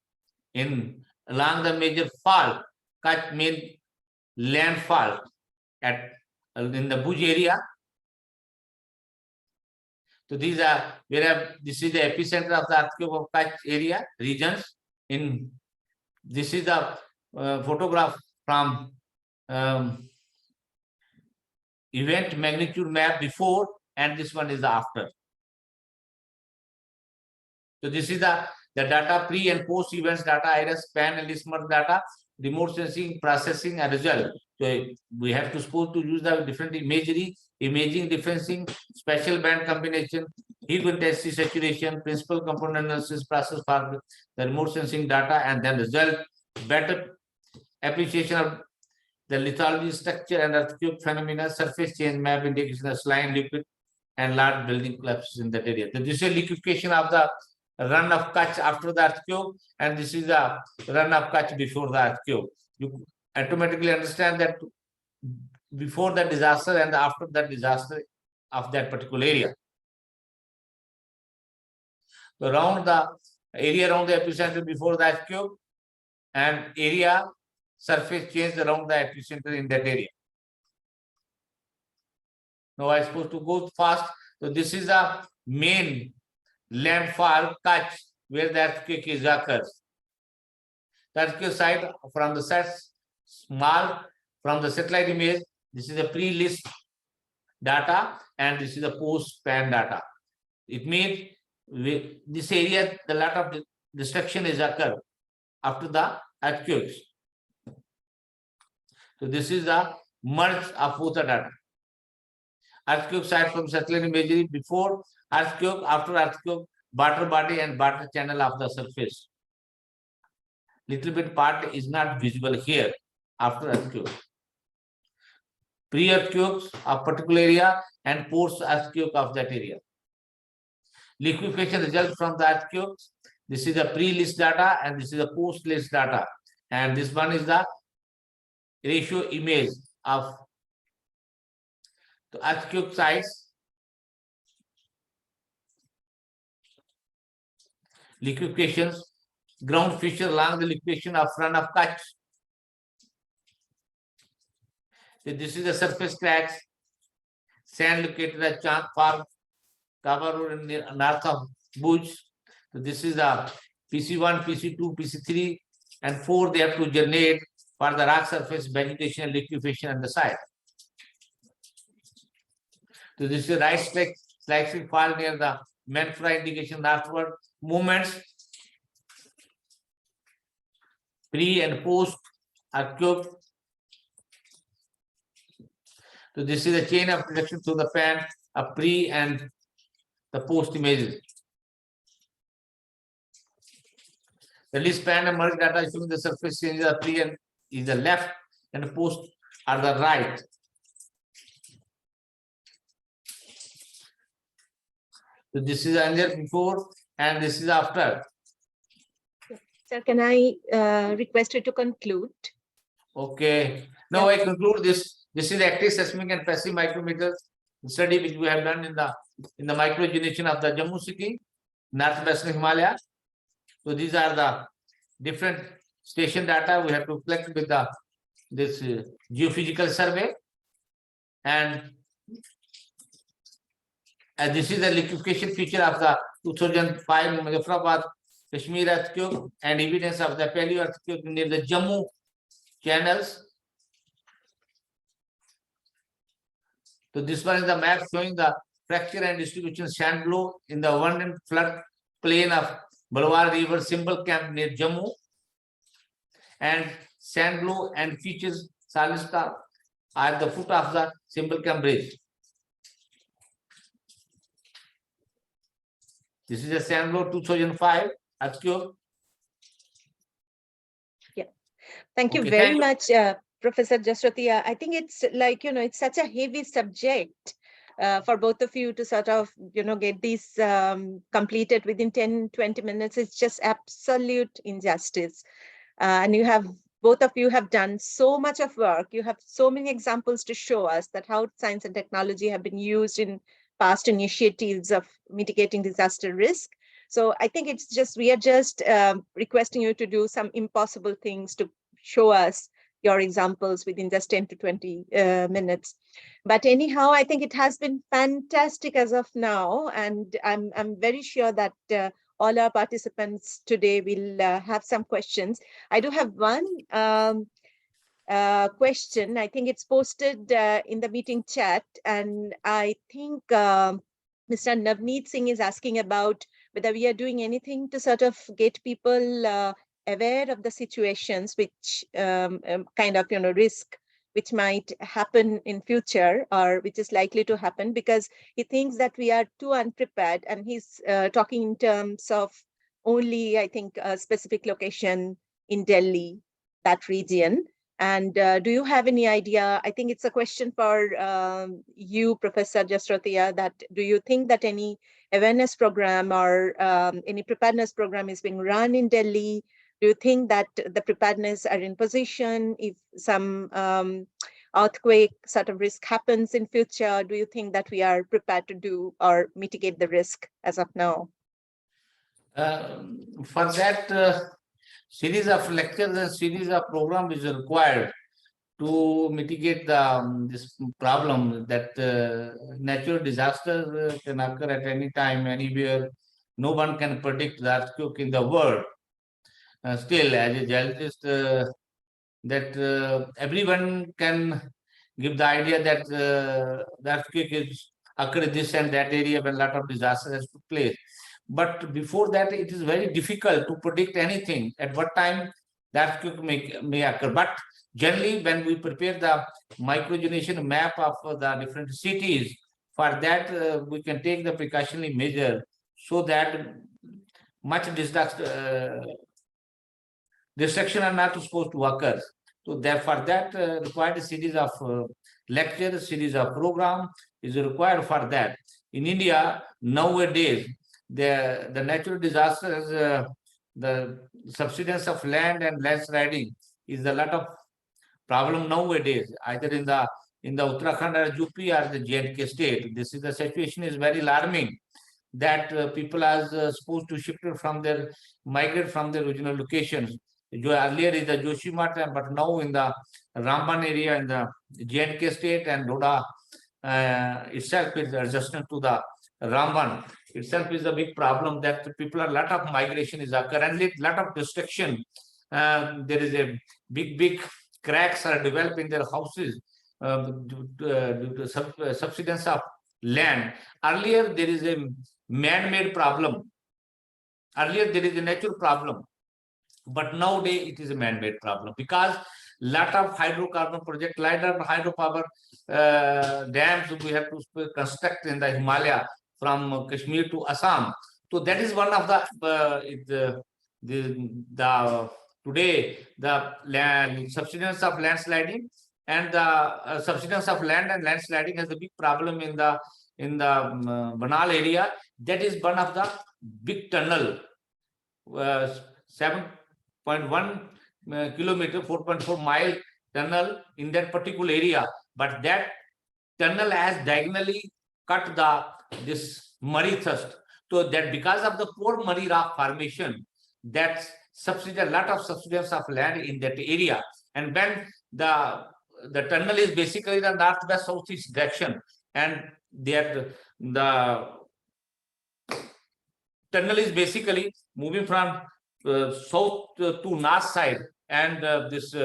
in along the major fault, Kutch main landfall at in the Bhuj area. So these are this is the epicenter of the earthquake of Kutch area regions. This is the photograph from event magnitude map before, and this one is the after. So this is the data pre and post events data, iris, pan, and LISMER data, remote sensing, processing, and result. So we have to suppose to use the different imagery, imaging differencing, special band combination, heat intensity saturation, principal component analysis process for the remote sensing data, and then result, better appreciation of the lithology structure and earthquake phenomena, surface change map indication of slime, liquid, and large building collapses in that area. So this is a liquefaction of the run of Kutch after the earthquake, and this is the run of Kutch before the earthquake. You automatically understand that before the disaster and after the disaster of that particular area. So around the area around the epicenter before the earthquake, and area surface change around the epicenter in that area. Now I'm supposed to go fast. So this is the main landfall Kutch where the earthquake is occurs. The earthquake site from the small from the satellite image. This is the pre-list data, and this is the post-span data. It means this area, the lot of destruction is occurred after the earthquakes. So this is the merge of both the data. Earthquake site from satellite imagery before earthquake, after earthquake, water body and water channel of the surface. Little bit part is not visible here after earthquake. Pre-earthquakes of particular area and post-earthquake of that area. Liquefaction result from the earthquakes. This is the pre-list data and this is the post-list data. And this one is the ratio image of the earthquake sites. Liquefations, ground fissure along the liquefaction of front of Kutch. So this is the surface cracks, sand located at Chand Farm, Kava in the north of Bhuj. So this is the PC1, PC2, PC3, and 4 they have to generate for the rock surface vegetation and liquefaction on the site. So this is right slicing fault near the Manfra indication northward movements. Pre and post earthquake. So this is the chain of reduction through the pan of pre and the post images. The list pan and merge data showing the surface change of pre and is the left and the post are the right. So this is under before and this is after. Sir, can I request you to conclude? Okay. Now I conclude this. This is the active seismic and passive micrometers study which we have done in the microgeneration of the Jammu city, northwestern Himalaya. So these are the different station data we have to collect with this geophysical survey, and this is the liquefaction feature of the 2005 Muzaffarabad Kashmir earthquake and evidence of the paleo earthquake near the Jammu channels. So this one is the map showing the fracture and distribution sand blow in the abundant flood plain of Balwar River Symbol Camp near Jammu, and sand blow and features Salistar at the foot of the Symbol Camp bridge. This is a sand blow 2005 earthquake. Thank you Okay, very thank you. much, Professor Jasratia, I think it's like, it's such a heavy subject for both of you to sort of, get these completed within 10, 20 minutes. It's just absolute injustice. And both of you have done so much of work. You have so many examples to show us that how science and technology have been used in past initiatives of mitigating disaster risk. So I think we are just requesting you to do some impossible things to show us your examples within just 10 to 20 minutes. But anyhow, I think it has been fantastic as of now. And I'm very sure that all our participants today will have some questions. I do have one question. I think it's posted in the meeting chat. And I think Mr. Navneet Singh is asking about whether we are doing anything to sort of get people aware of the situations which kind of, risk which might happen in future or which is likely to happen, because he thinks that we are too unprepared, and he's talking in terms of only, I think, a specific location in Delhi, that region. And do you have any idea? I think it's a question for you, Professor Jasratia, that do you think that any awareness program or any preparedness program is being run in Delhi? Do you think that the preparedness are in position if some earthquake sort of risk happens in future? Do you think that we are prepared to do or mitigate the risk as of now? For that, series of lectures and series of program is required to mitigate this problem that natural disasters can occur at any time, anywhere. No one can predict the earthquake in the world. Still, as a geologist, that everyone can give the idea that the earthquake is occurred in this and that area when a lot of disaster has took place. But before that, it is very difficult to predict anything at what time the earthquake may occur. But generally, when we prepare the microgeological map of the different cities, for that we can take the precautionary measure so that much destruction are not supposed to occur. So therefore, that required a series of lectures, series of program is required for that. In India, nowadays, the natural disasters, the subsidence of land and landsliding is a lot of problem nowadays, either in the Uttarakhand or UP or the J&K state. This is the situation is very alarming that people are supposed to shift migrate from their original locations. Earlier is the Joshimath, but now in the Ramban area in the J&K state, and Doda itself is adjustment to the Ramban itself is a big problem that people are, lot of migration is occurring and lot of destruction. There is a big cracks are developed in their houses due to subsidence of land. Earlier there is a man-made problem. Earlier there is a natural problem. But nowadays it is a man-made problem because lot of hydrocarbon project, lot of hydropower dams we have to construct in the Himalaya from Kashmir to Assam. So that is one of the today the land subsidence of landsliding, and the subsidence of land and landsliding has a big problem in the Banal area. That is one of the big tunnel, 7.1 kilometer, 4.4 mile tunnel in that particular area. But that tunnel has diagonally cut this muddy thrust. So that because of the poor muddy rock formation, that a lot of subsidence of land in that area. And when the tunnel is basically the northwest southeast direction, and the tunnel is basically moving from south to north side, and this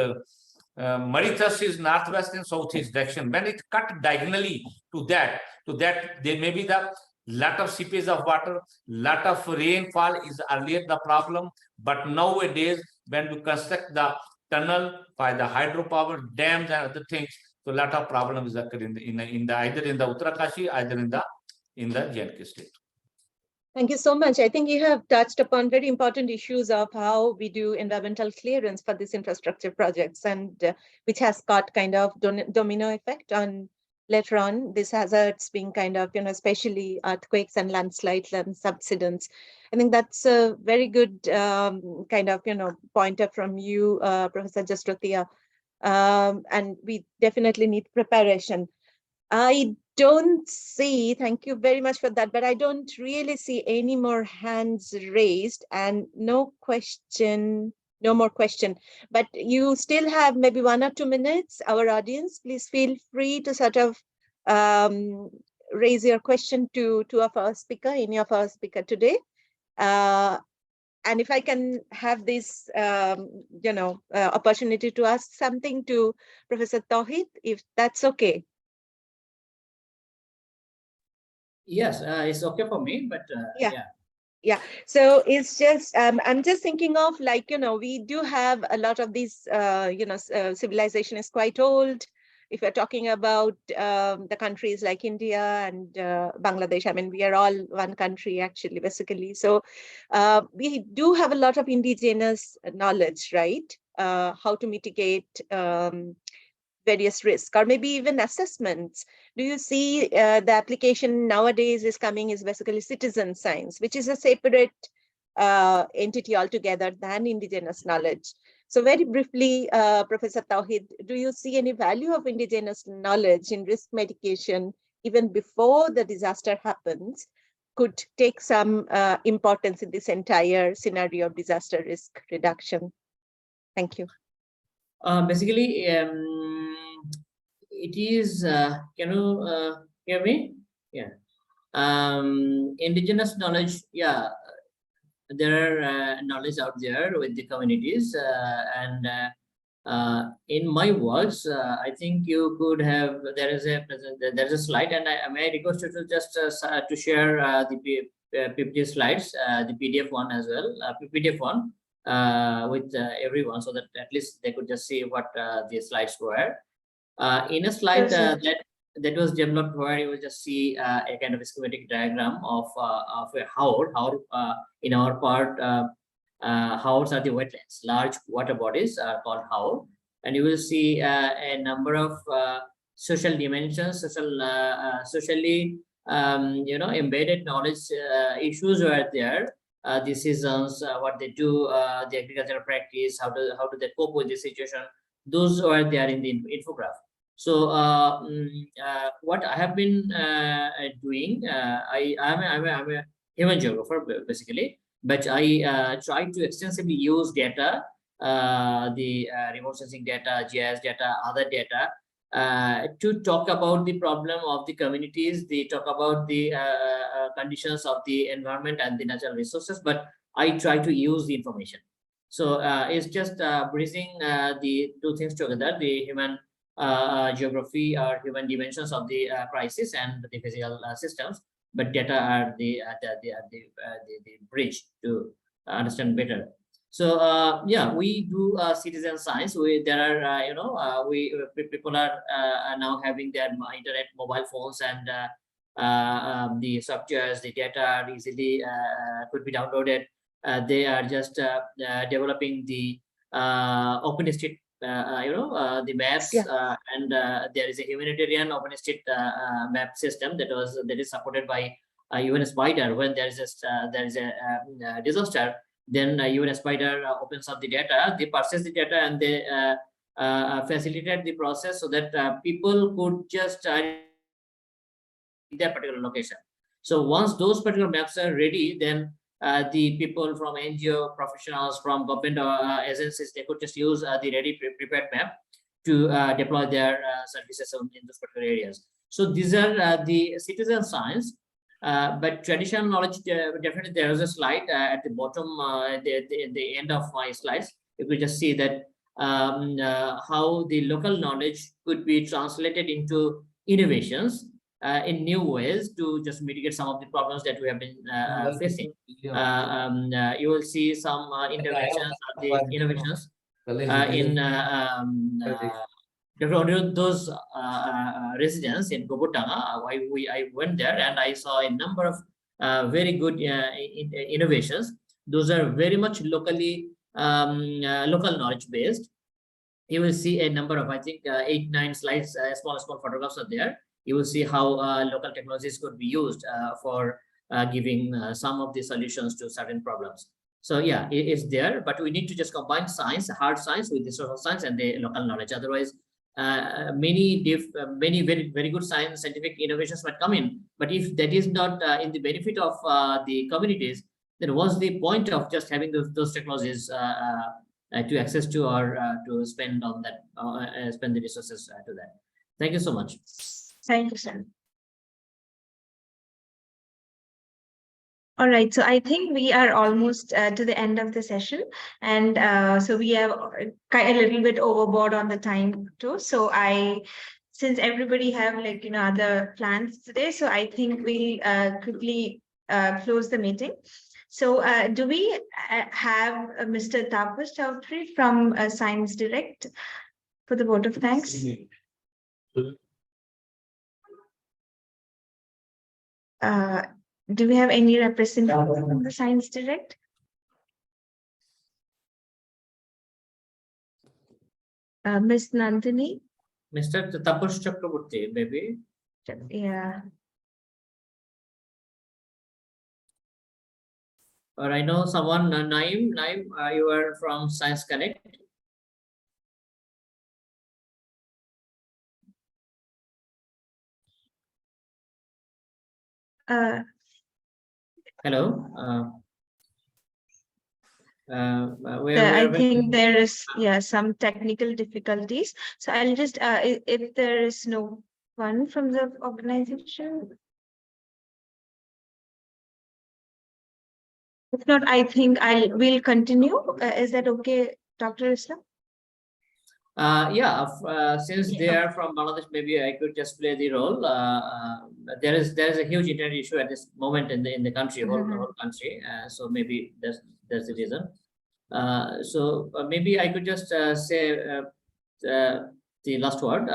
muddy thrust is northwest and southeast direction. When it cut diagonally to that there may be the lot of seepage of water, lot of rainfall is earlier the problem. But nowadays, when we construct the tunnel by the hydropower dams and other things, so lot of problems occur in either in the Uttarakashi, either in the J&K state. Thank you so much. I think you have touched upon very important issues of how we do environmental clearance for these infrastructure projects, and which has got kind of domino effect on later on these hazards being kind of, especially earthquakes and landslides and subsidence. I think that's a very good kind of, pointer from you, Professor Jastrotia. And we definitely need preparation. I don't see, thank you very much for that, but I don't really see any more hands raised and no more question. But you still have maybe 1 or 2 minutes. Our audience, please feel free to sort of raise your question to any of our speaker today. And if I can have this, opportunity to ask something to Professor Tauhid, if that's okay. Yes, it's okay for me, but yeah. So it's just I'm just thinking of, like, we do have a lot of these civilization is quite old. If we're talking about the countries like India and Bangladesh, I mean, we are all one country actually, basically. So we do have a lot of indigenous knowledge, right? How to mitigate various risks, or maybe even assessments. Do you see the application nowadays is basically citizen science, which is a separate entity altogether than indigenous knowledge? So very briefly, Professor Tauhid, do you see any value of indigenous knowledge in risk mitigation even before the disaster happens, could take some importance in this entire scenario of disaster risk reduction? Thank you. basically, it is. Can you hear me? Yeah. Indigenous knowledge. Yeah, there are knowledge out there with the communities, and in my words, I think you could have. There's a slide, and I may request you to just to share the PPT slides, the PDF one as well, PDF one with everyone, so that at least they could just see what the slides were. In a slide that was developed, where you will just see a kind of schematic diagram of a how in our part, howls are the wetlands. Large water bodies are called howl, and you will see a number of social dimensions, socially embedded knowledge issues were there. The seasons, what they do, the agricultural practice, how do they cope with the situation. Those were there in the infographic. So what I have been doing, I'm a human geographer basically, but I try to extensively use data, the remote sensing data, GIS data, other data, to talk about the problem of the communities. They talk about the conditions of the environment and the natural resources, but I try to use the information. So it's just bridging the two things together: the human geography or human dimensions of the crisis and the physical systems, but data are the bridge to understand better. So yeah, we do citizen science. There are people are now having their internet, mobile phones, and the softwares, the data are easily could be downloaded. They are just developing the OpenStreet, the maps, and there is a humanitarian OpenStreet map system that is supported by UN Spider. When there is a disaster, then UN Spider opens up the data, they process the data, and they facilitate the process so that people could just that particular location. So once those particular maps are ready, then the people from NGO professionals, from government agencies, they could just use the ready prepared map to deploy their services in those particular areas. So these are the citizen science. But traditional knowledge, definitely there is a slide at the bottom, the end of my slides. You could just see that how the local knowledge could be translated into innovations in new ways to just mitigate some of the problems that we have been facing. You will see some interventions, the innovations in those residents in Gobotanga. I went there and I saw a number of very good innovations. Those are very much locally local knowledge based. You will see a number of, I think, 8-9 slides, small photographs are there. You will see how local technologies could be used for giving some of the solutions to certain problems. So yeah, it's there, but we need to just combine science, hard science, with the social science and the local knowledge. Otherwise, many very good scientific innovations might come in, but if that is not in the benefit of the communities, then what's the point of just having those technologies to access to, or to spend on that, spend the resources to that. Thank you so much. Thank you, sir. All right, so I think we are almost to the end of the session, and so we have a little bit overboard on the time too. So since everybody have other plans today, so I think we'll quickly close the meeting. So do we have Mr. Tapas Chowdhury from Science Direct for the vote of thanks? Do we have any representative from the Science Direct? Ms. Nandini? Mr. Tapas Chakraborty, maybe. Yeah. Or I know someone, Naim, you are from Science Connect. Hello. I think there is some technical difficulties. So I'll just if there is no one from the organization. If not, I think we'll continue. Is that okay, Dr. Islam? Since they are from Bangladesh, maybe I could just play the role. There is a huge internet issue at this moment in the country, whole country. So maybe that's the reason. Maybe I could just say the last word.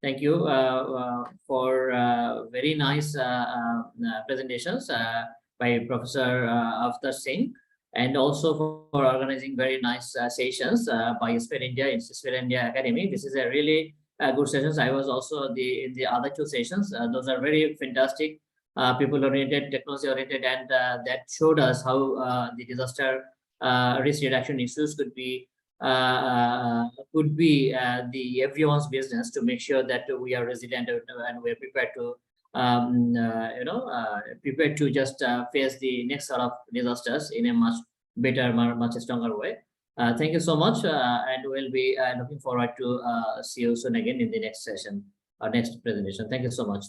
Thank you for very nice presentations by Professor Avtar Singh, and also for organizing very nice sessions by Sphere India Academy. This is a really good sessions. I was also in the other two sessions. Those are very fantastic, people-oriented, technology-oriented, and that showed us how the disaster risk reduction issues could be the everyone's business, to make sure that we are resilient and we are prepared to prepared to just face the next sort of disasters in a much better, much stronger way. Thank you so much, and we'll be looking forward to see you soon again in the next session or next presentation. Thank you so much.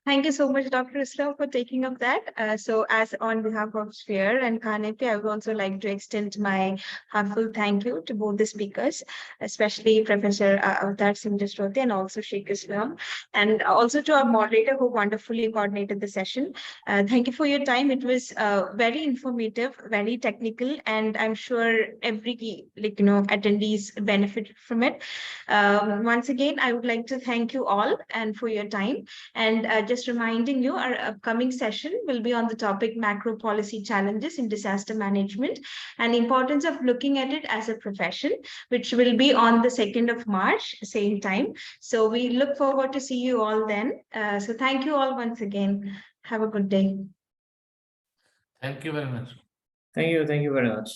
Thank you so much, Dr. Islam, for taking up that. So as on behalf of Sphere and Khanepi, I would also like to extend my heartfelt thank you to both the speakers, especially Professor Avtar Singh Jasroti and also Sheikh Islam, and also to our moderator who wonderfully coordinated the session. Thank you for your time. It was very informative, very technical, and I'm sure every attendees benefited from it. Once again, I would like to thank you all and for your time. And just reminding you, our upcoming session will be on the topic macro policy challenges in disaster management and importance of looking at it as a profession, which will be on the 2nd of March, same time. So we look forward to see you all then. So thank you all once again. Have a good day. Thank you very much. Thank you very much.